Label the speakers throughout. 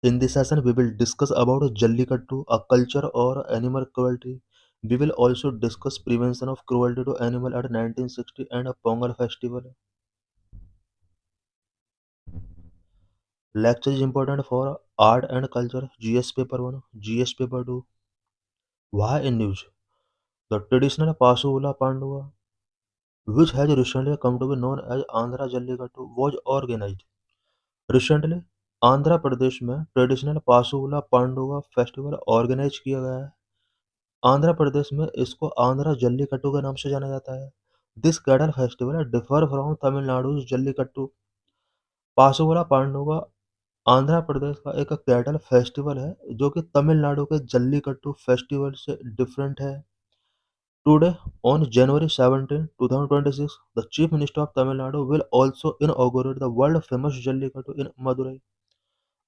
Speaker 1: In this session, we will discuss about Jallikattu, a culture or animal cruelty. We will also discuss prevention of cruelty to animal at 1960 and a Pongal festival. Lecture is important for art and culture. GS paper 1, GS paper 2. Why in news? The traditional Pasuvula Pandava, which has recently come to be known as Andhra Jallikattu, was organized. Recently, Andhra Pradesh में traditional पासुला Pandua festival organise किया गया है। आंध्र प्रदेश में इसको आंध्रा जल्लीकट्टू के नाम से जाना जाता है। This cattle festival differ from Tamil Nadu Jallikattu. Pasuvula Panduga Andhra Pradesh का एक कैटल फेस्टिवल है जो कि तमिलनाडु के जल्लीकट्टू फेस्टिवल से डिफरेंट है। Today on January 17, 2026, the Chief Minister of Tamil Nadu will also inaugurate the world famous jallikattu in Madurai.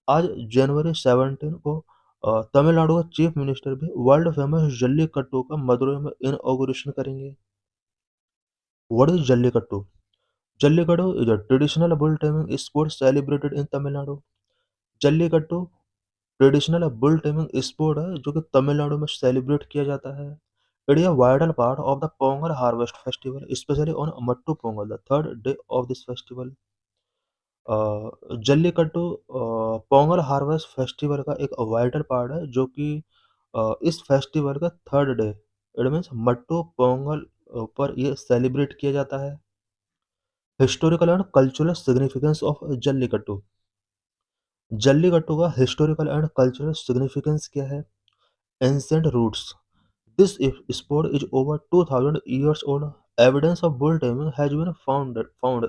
Speaker 1: आज जनवरी 17 को तमिलनाडु के चीफ मिनिस्टर भी वर्ल्ड फेमस जल्लीकट्टू का मदुरई में इनॉग्रेशन करेंगे। What is Jallikattu? Jallikattu is a traditional bull taming sport celebrated in Tamil Nadu. Jallikattu traditional bull taming sport है जो कि तमिलनाडु में सेलिब्रेट किया जाता है। It is a vital part of the Pongal harvest festival especially on Mattu Pongal the third day of this festival. Jallikattu Pongal harvest festival का एक Widal part है जो कि इस फेस्टिवल का third day it means Mattu Pongal पर ये सेलिब्रेट किया जाता है। Historical and cultural significance of Jallikattu. Jallikattu का हिस्टोरिकल एंड कल्चरल सिग्निफिकेंस क्या है? Ancient roots. This sport is over 2000 years old. Evidence of bull taming has been found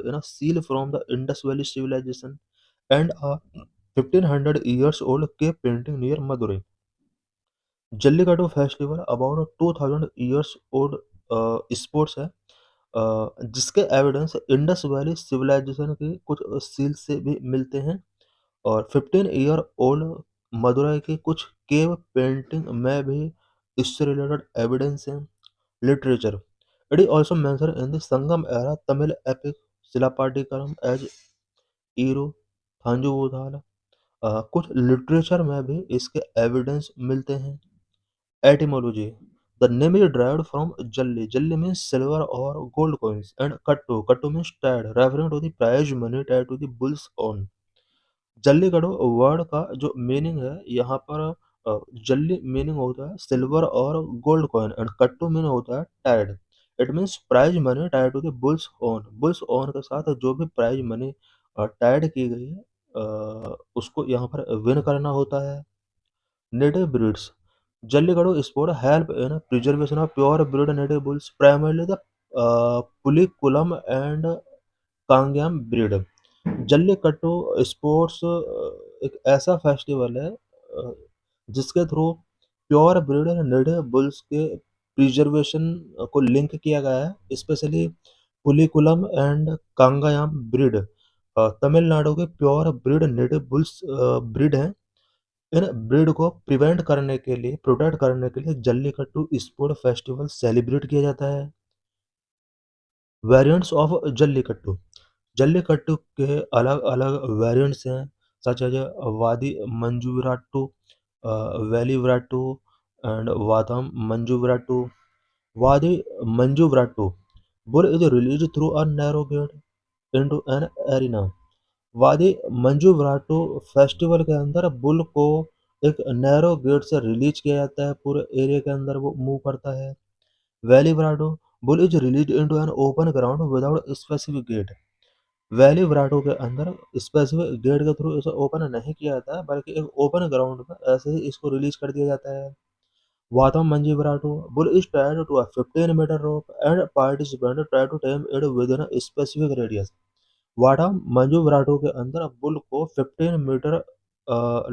Speaker 1: in a seal from the Indus Valley civilization and a 1500 years old cave painting near Madurai. Jallikattu festival about 2000 years old sports है जिसके evidence Indus valley civilisation के कुछ seal से भी मिलते हैं और 15 year old Madurai की कुछ केव पेंटिंग में भी इससे रिलेटेड एविडेंस हैं। Literature it is also mention in the Sangam era Tamil epic Silappatikaram as Eru Thazhuvuthal. कुछ लिटरेचर में भी इसके एविडेंस मिलते हैं। Etymology: The name is derived from Jalli. Jalli means silver or gold coins, and Kattu. Kattu means tied, referring to the prize money tied to the bull's horn. Jallikattu word का जो meaning है यहाँ पर जल्ली meaning होता है silver और gold coin and kattu meaning होता है tied. It means prize money tied to the bulls ओन के साथ जो भी प्राइज मनी टाइड की गई है उसको यहाँ पर विन करना होता है। Native breeds Jallikattu sport help in preservation of pure bred native bulls, primarily the Puliculum and Kangayam breed. Jallikattu sports एक ऐसा फेस्टिवल है जिसके through pure breed native bulls के प्रिजर्वेशन को लिंक किया गया है specially Pulikulam and Kangayam breed Tamil Nadu के pure breed native bulls breed हैं। इन ब्रीड को प्रिवेंट करने के लिए प्रोटेक्ट करने के लिए जल्लीकट्टू स्पोर्ट फेस्टिवल सेलिब्रेट किया जाता है। वेरिएंट्स ऑफ जल्लीकट्टू जल्लीकट्टू के अलग अलग वेरिएंट्स हैं सच एज वादी मंजूविराट्टू वैलीविराट्टू and Vadam Manjuvirattu. Vadi Manjuvirattu bull is release through a narrow gate into an arena. Vadi Manjuvirattu festival के अंदर बुल को एक नैरो गेट से रिलीज किया जाता है पूरे एरिया के अंदर वो मूव करता है। Veli Virattu bull is release into an open ground without specific gate. Veli Virattu के अंदर स्पेसिफिक गेट के थ्रू इसे ओपन नहीं किया जाता है बल्कि एक ओपन ग्राउंड में ऐसे ही इसको रिलीज कर दिया जाता है। Vadam Manju Virattu bull is tied to a 15 meter rope and participant try to tame it within a specific radius. Vada Manju Virattu के अंदर बुल को 15 मीटर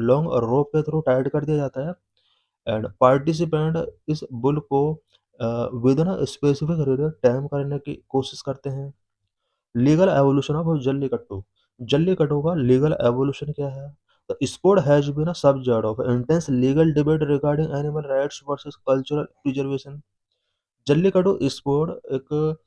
Speaker 1: लॉन्ग रोप के थ्रू टाइड कर दिया जाता है एंड पार्टिसिपेंट इस बुल को with in specific radius time करने की कोशिश करते हैं। Legal evolution of Jallikattu Jallikattu का लीगल एवोल्यूशन क्या है? The sport has been a subject of intense legal debate regarding animal rights versus cultural preservation. Jallikattu sport एक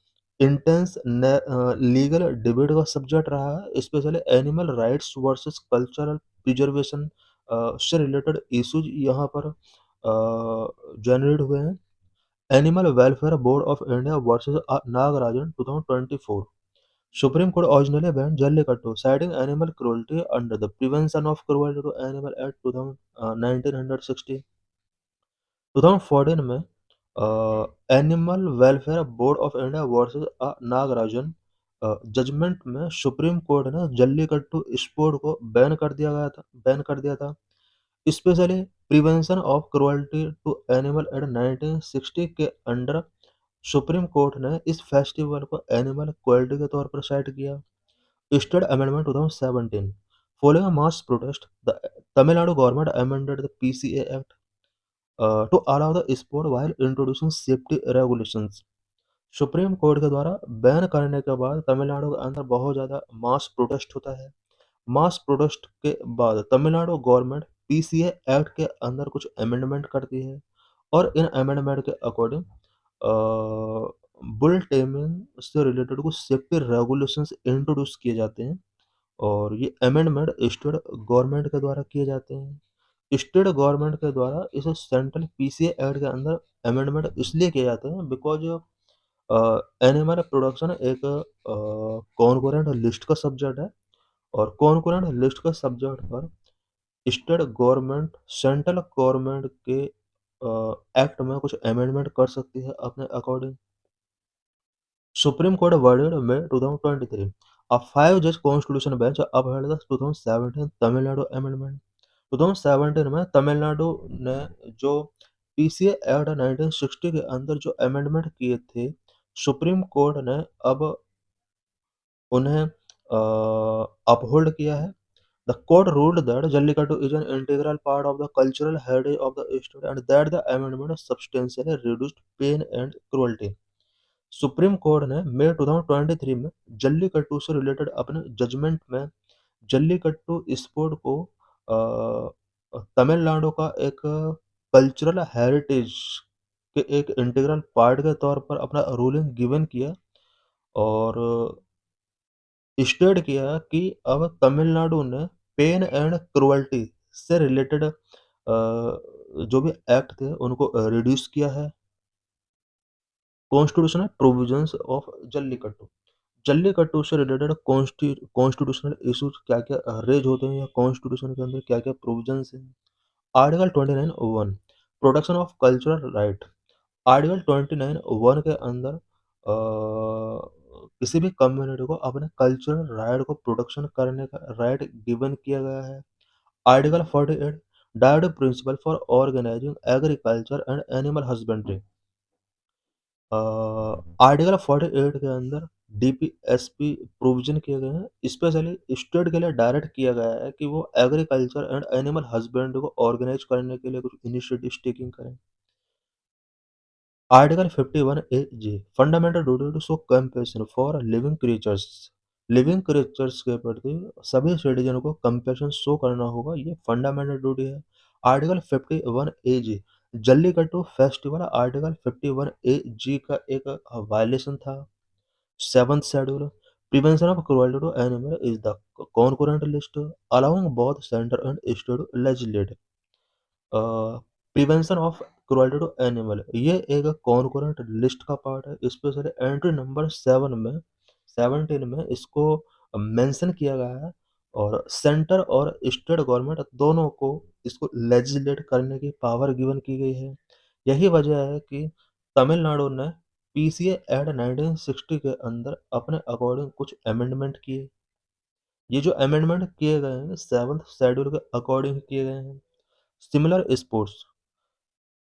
Speaker 1: इंटेंस लीगल डिबेट का सब्जेक्ट रहा है specially animal rights versus cultural preservation से related issues यहाँ पर generate हुए हैं। Animal welfare board of India versus Nagarajan 2024। Supreme Court originally banned Jallikattu, citing animal cruelty under the Prevention of Cruelty to Animal Act 1960। 2014 में animal welfare board of India versus Nagarajan judgment में supreme court ने Jallikattu sport को ban कर दिया था। Specially prevention of cruelty to animal act 1960 के under supreme court ने इस फेस्टिवल को एनिमल क्रुएल्टी के तौर पर साइट किया। State amendment 2017। Following a mass protest, the Tamil Nadu government amended the PCA Act to allow the sport while introducing safety regulations। Supreme court के द्वारा ban करने के बाद तमिलनाडु के अंदर बहुत ज़्यादा मास प्रोटेस्ट होता है। मास प्रोटेस्ट के बाद तमिलनाडु गवर्नमेंट पीसीए एक्ट के अंदर कुछ अमेंडमेंट करती है और इन अमेंडमेंट के अकॉर्डिंग बुल टेमिंग से रिलेटेड कुछ सेफ्टी रेगुलेशंस इंट्रोड्यूस किए जाते हैं और ये अमेंडमेंट स्टेट गवर्नमेंट के द्वारा किए जाते हैं। स्टेट गवर्नमेंट के द्वारा इस सेंट्रल पीसीए एक्ट के अंदर अमेंडमेंट इसलिए किए जाते हैं बिकॉज एनिमल प्रोडक्शन एक कॉन्करेंट लिस्ट का सब्जेक्ट है और कॉन्करेंट लिस्ट का सब्जेक्ट पर स्टेट गवर्नमेंट सेंट्रल गवर्नमेंट के एक्ट में कुछ अमेंडमेंट कर सकती है अपने अकॉर्डिंग। सुप्रीम कोर्ट वर्डेड में 2023 a 5 judge constitutional bench upheld the 2017 Tamil Nadu amendment. 2017 में तमिलनाडु ने जो पीसीए एक्ट 1960 के अंदर जो अमेंडमेंट किए थे सुप्रीम कोर्ट ने अब उन्हें अपहोल्ड किया है। The court ruled that Jallikattu is an integral part of the cultural heritage of the state and that the amendment substantially reduced pain and cruelty। Supreme court ने मई 2023 में जल्लीकट्टू से रिलेटेड अपने judgement में जल्लीकट्टू स्पोर्ट को तमिलनाडु का एक कल्चरल हेरिटेज के एक इंटीग्रल पार्ट के तौर पर अपना रूलिंग गिवन किया और स्टेट किया कि अब तमिलनाडु ने पेन एंड क्रुएल्टी से रिलेटेड जो भी एक्ट थे उनको रिड्यूस किया है। Constitutional provisions of Jallikattu. Jallikattu से रिलेटेड कॉन्स्टिट्यूशनल इश्यूज क्या-क्या रेज होते हैं या कॉन्स्टिट्यूशन के अंदर क्या-क्या प्रोविजंस हैं। Article 29(1) protection of cultural right. Article 29(1) के अंदर किसी भी कम्युनिटी को अपने कल्चरल राइट को प्रोटेक्शन करने का राइट गिवन किया गया है। Article 48 directive principle for organizing agriculture and animal husbandry. Article 48 के अंदर डीपीएसपी प्रोविजन किए गए हैं। स्पेशली स्टेट के लिए डायरेक्ट किया गया है कि वो एग्रीकल्चर एंड एनिमल हस्बेंड्री को ऑर्गेनाइज करने के लिए कुछ इनिशिएटिव्स टेकिंग करें। Article 51 A G fundamental duty to show compassion for living creatures. Living creatures के प्रति सभी सिटीजन को कंपैशन शो करना होगा, ये फंडामेंटल ड्यूटी है। Article 51 A G Jallikattu festival article 51 A G का एक वायलेशन था। Seventh schedule prevention of cruelty to animal is the concurrent list allowing both centre and state legislative prevention of cruelty to animal ये एक concurrent list का part है। Specially entry number 17 में इसको mention किया गया है और सेंटर और स्टेट गवर्नमेंट दोनों को इसको लेजिस्लेट करने की पावर गिवन की गई है। यही वजह है कि तमिलनाडु ने पीसीए एक्ट 1960 के अंदर अपने अकॉर्डिंग कुछ अमेंडमेंट किए। ये जो अमेंडमेंट किए गए हैं 7th शेड्यूल के अकॉर्डिंग किए गए हैं। Similar sports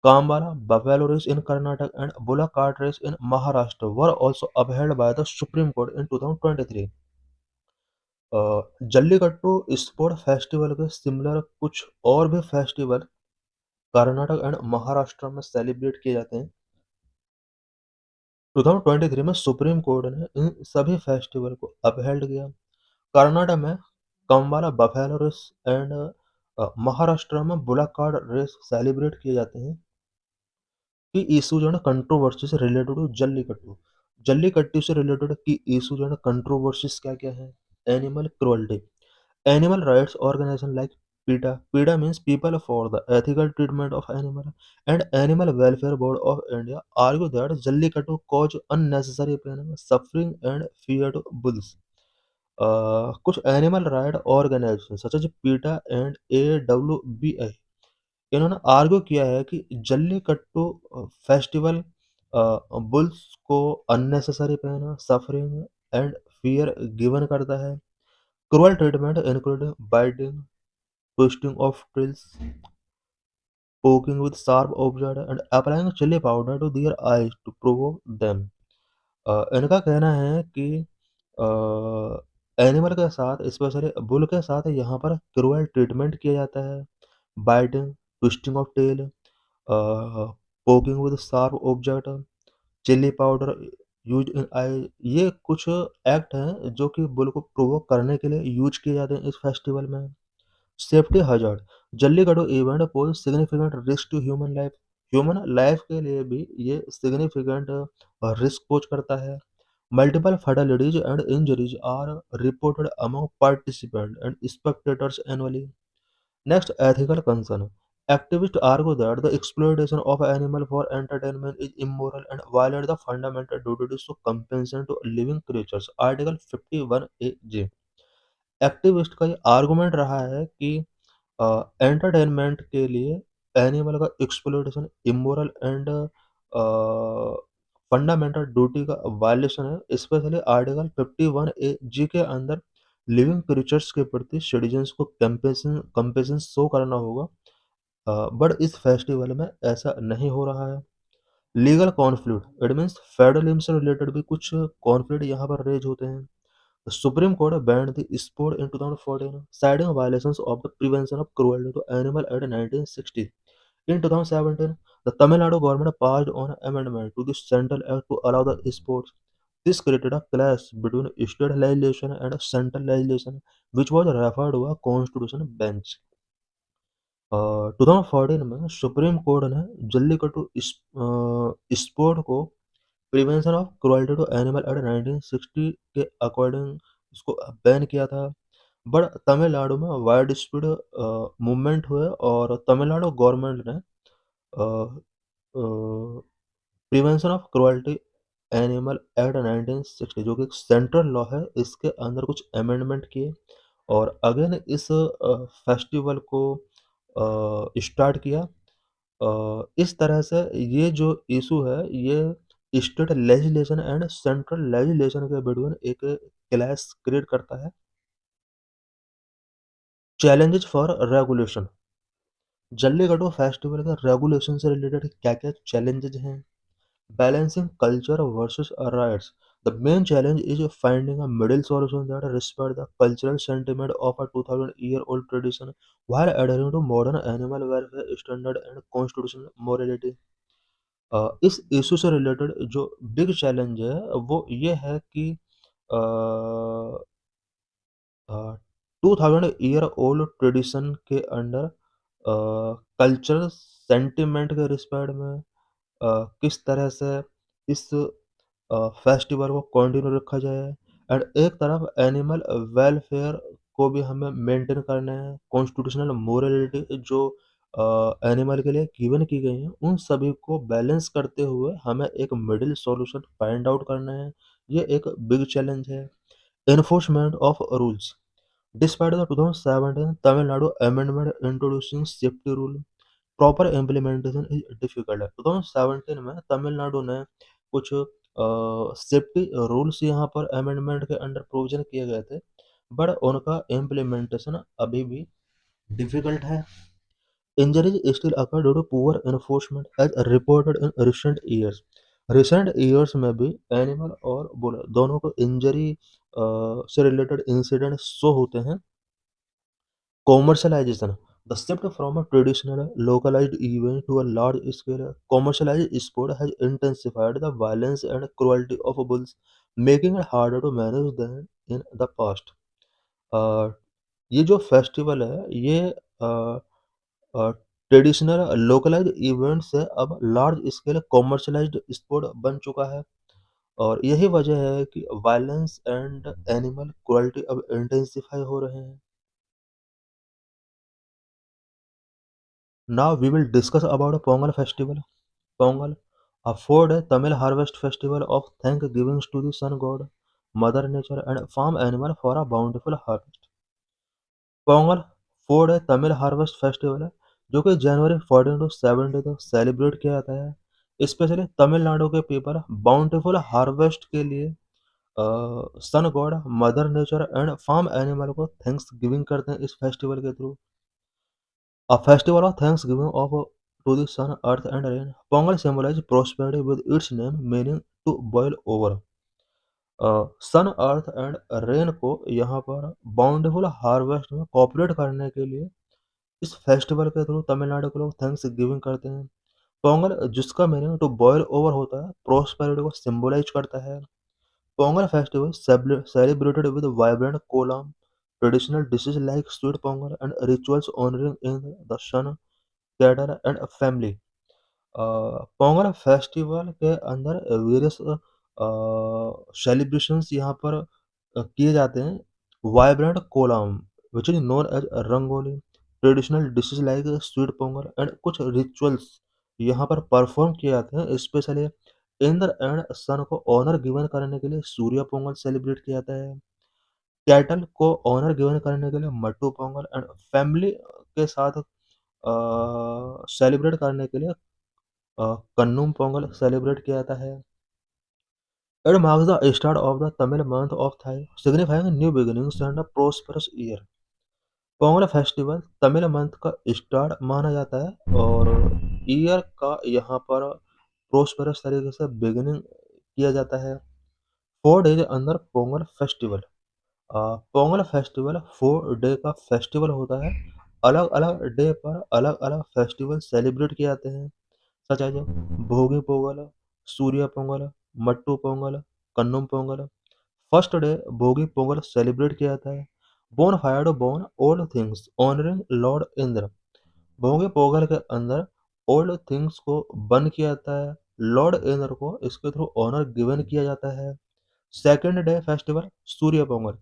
Speaker 1: Kambala buffalo race in Karnataka and bullock cart race in Maharashtra were also upheld by the Supreme Court in 2023। Jallikattu sport festival के सिमिलर कुछ और भी फेस्टिवल कर्नाटक एंड महाराष्ट्र में सेलिब्रेट किए जाते हैं। 2023 में सुप्रीम कोर्ट ने इन सभी फेस्टिवल को अपहेल्ड किया। कर्नाटक में Kambala buffalo race and Maharashtra में बुलक कार्ट रेस सेलिब्रेट किए जाते हैं। Key issues and controversies related to Jallikattu. Jallikattu से related key issues and controversies क्या क्या है। Animal cruelty. Animal rights organization like PETA. PETA means People for the Ethical Treatment of Animal, and Animal Welfare Board of India argue that Jallikattu cause unnecessary pain, suffering and fear to bulls. कुछ animal right organization such as PETA and AWBI इन्होंने argue किया है कि Jallikattu festival bulls को unnecessary pain, suffering and fear given करता है। Cruel treatment including biting, twisting of tails, poking with sharp object and applying chili powder to their eyes to provoke them। इनका कहना है कि एनिमल के साथ स्पेशली बुल के साथ यहाँ पर क्रूअल ट्रीटमेंट किया जाता है। Biting, twisting of tail, poking with sharp object, chilli powder used in eye, ये कुछ एक्ट हैं जो कि बुल को प्रोवोक करने के लिए यूज किए जाते हैं इस फेस्टिवल में। Safety hazard, Jallikattu event pose significant risk to human life. Human life के लिए भी ये सिग्निफिकेंट रिस्क पोज करता है। Multiple fatalities and injuries are reported among participants and spectators annually। Next, ethical concern. Activists argue that the exploitation of animals for entertainment is immoral and violates the fundamental duties to compensation to living creatures। Article 51A(j)। Activist का ये argument रहा है कि entertainment के लिए animal का exploitation immoral and fundamental duty का violation है। स्पेशली आर्टिकल 51A(g) के अंदर लिविंग क्रीचर्स के प्रति सिटीजन्स को कंपेशन शो करना होगा। बट इस फेस्टिवल में ऐसा नहीं हो रहा है। Legal conflict, it means federalism से रिलेटेड भी कुछ कॉन्फ्लिक्ट यहाँ पर रेज होते हैं। The Supreme Court banned the sport in 2014, citing violations of the Prevention of Cruelty to Animals Act 1960। In 2017, the Tamil Nadu government passed an amendment to the Central Act to allow the sports। This created a clash between state legislation and central legislation, which was referred to a constitutional bench। 2014 में supreme court ने Jallikattu sport को prevention of cruelty to animal act 1960 के according इसको ban किया था। But Tamil Nadu में wide spread movement हुए और तमिलनाडु गवर्नमेंट ने prevention of cruelty animal act 1960 जो कि एक सेंट्रल लॉ है इसके अंदर कुछ अमेंडमेंट किए और अगेन इस फेस्टिवल को स्टार्ट किया। इस तरह से ये जो इशू है ये state legislation and central legislation के बिटवीन एक क्लैश क्रिएट करता है। Challenges for regulation, Jallikattu festival के रेगुलेशन से रिलेटेड क्या-क्या चैलेंजेस हैं? Balancing culture versus rights, the main challenge is finding a middle solution that respect the cultural sentiment of a 2000 year old tradition while adhering to modern animal welfare standard and constitutional morality. इस issue से related जो big challenge है वो ये है कि अ, 2000 year old tradition के under cultural sentiment के रिस्पेक्ट में किस तरह से इस फेस्टिवल को कंटिन्यू रखा जाए एंड एक तरफ एनिमल वेलफेयर को भी हमें मेंटेन करना है। कॉन्स्टिट्यूशनल मोरालिटी जो एनिमल के लिए गिवन की गई हैं उन सभी को बैलेंस करते हुए हमें एक मिडिल सॉल्यूशन फाइंड आउट करना है। ये एक बिग चैलेंज है। Enforcement of rules, despite the 2017 Tamil Nadu amendment introducing safety rule, proper implementation is difficult है। 2017 में तमिलनाडु ने कुछ सेफ्टी रूल्स यहाँ पर अमेंडमेंट के अंडर प्रोविजन किए गए थे बट उनका इम्प्लीमेंटेशन अभी भी डिफिकल्ट है। Injuries still occur due to poor enforcement as reported in recent years. Recent years में भी एनिमल और बुल दोनों को इंजरी से रिलेटेड इंसिडेंट शो होते हैं। Commercialization, the shift from a traditional localized event to a large-scale commercialized sport has intensified the violence and cruelty of bulls, making it harder to manage than in the past। अ, ये जो festival है ये traditional localised event से अब large scale कॉमर्शलाइज्ड sport बन चुका है और यही वजह है कि वायलेंस एंड एनिमल क्रुएल्टी अब इंटेंसिफाई हो रहे हैं। Now we will discuss about Pongal festival. Pongal, a 4-day Tamil harvest festival of thanksgiving to the sun god, mother nature and farm animal for a bountiful harvest. Pongal 4 day Tamil harvest festival है जो कि जनवरी 14 to 17 तक celebrate किया जाता है। Specially Tamil Nadu के people bountiful harvest के लिए sun god, mother nature and farm animal को थैंक्स गिविंग करते हैं इस फेस्टिवल के through. A festival of thanksgiving of to the sun, earth and rain. Pongal symbolizes prosperity with its name meaning to boil over. Sun, earth and rain को यहाँ पर बाउंडफुल harvest में cooperate करने के लिए इस फेस्टिवल के थ्रू तमिलनाडु के लोग थैंक्स गिविंग करते हैं। पोंगल जिसका मीनिंग टू बॉयल ओवर होता है, प्रोस्पेरिटी को सिंबलाइज करता है। Pongal festival celebrated with vibrant kolam, traditional dishes like sweet pongal and rituals honoring in the sun, cattle and family. Pongal festival के अंदर वेरियस सेलिब्रेशंस यहाँ पर किए जाते हैं। Vibrant kolam which is known as rangoli, traditional dishes like sweet Pongal and कुछ rituals यहाँ पर परफॉर्म किए जाते हैं। स्पेशली इंद्र एंड सन को ऑनर गिवन करने के लिए सूर्य पोंगल सेलिब्रेट किया जाता है। कैटल को ऑनर गिवन करने के लिए मट्टू पोंगल एंड फैमिली के साथ सेलिब्रेट करने के लिए कन्नूम पोंगल सेलिब्रेट किया जाता है। It marks the start of the Tamil month of Thai, signifying new beginnings and a prosperous year. Pongal festival Tamil month का स्टार्ट माना जाता है और ईयर का यहाँ पर प्रोस्पेरस तरीके से बिगिनिंग किया जाता है। 4 डे के अंदर Pongal festival Pongal festival 4 day का फेस्टिवल होता है। अलग-अलग डे पर अलग-अलग फेस्टिवल सेलिब्रेट किए जाते हैं। Such as Bhogi Pongal, Surya Pongal, Mattu Pongal, Kaanum Pongal. First day Bhogi Pongal celebrate किया जाता है। Bonfire to burn old things honouring lord Indra. Bhogi Pongal के अंदर ओल्ड थिंग्स को बर्न किया जाता है। लॉर्ड इंद्र को इसके थ्रू ऑनर गिवन किया जाता है। Second day festival Surya Pongal,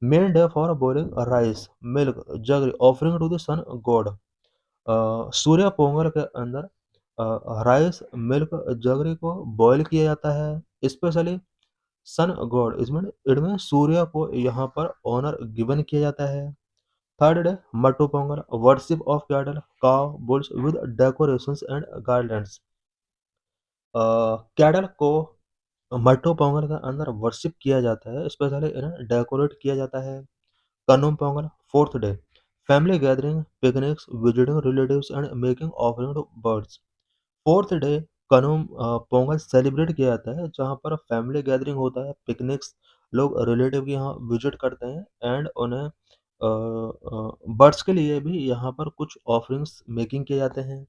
Speaker 1: main day for boiling rice, milk, jaggery offering to the sun god. Surya Pongal के अंदर राइस, मिल्क, जगरी को बॉयल किया जाता है। स्पेशली सन गॉड इनमें सूर्य को यहाँ पर ऑनर गिवन किया जाता है। Third day Mattu Pongal, worship of cattle, cow, bulls with decorations and garlands. Cattle को मट्टू पोंगल के अंदर वर्शिप किया जाता है, स्पेशली इन्हें डेकोरेट किया जाता है। Kaanum Pongal fourth day, family gathering, picnics, visiting relatives and making offering to birds. Fourth day Kaanum Pongal celebrate किया जाता है जहाँ पर फैमिली गैदरिंग होता है, पिकनिक्स, लोग रिलेटिव के यहाँ विजिट करते हैं एंड उन्हें बर्ड्स के लिए भी यहाँ पर कुछ ऑफरिंग्स मेकिंग किए जाते हैं।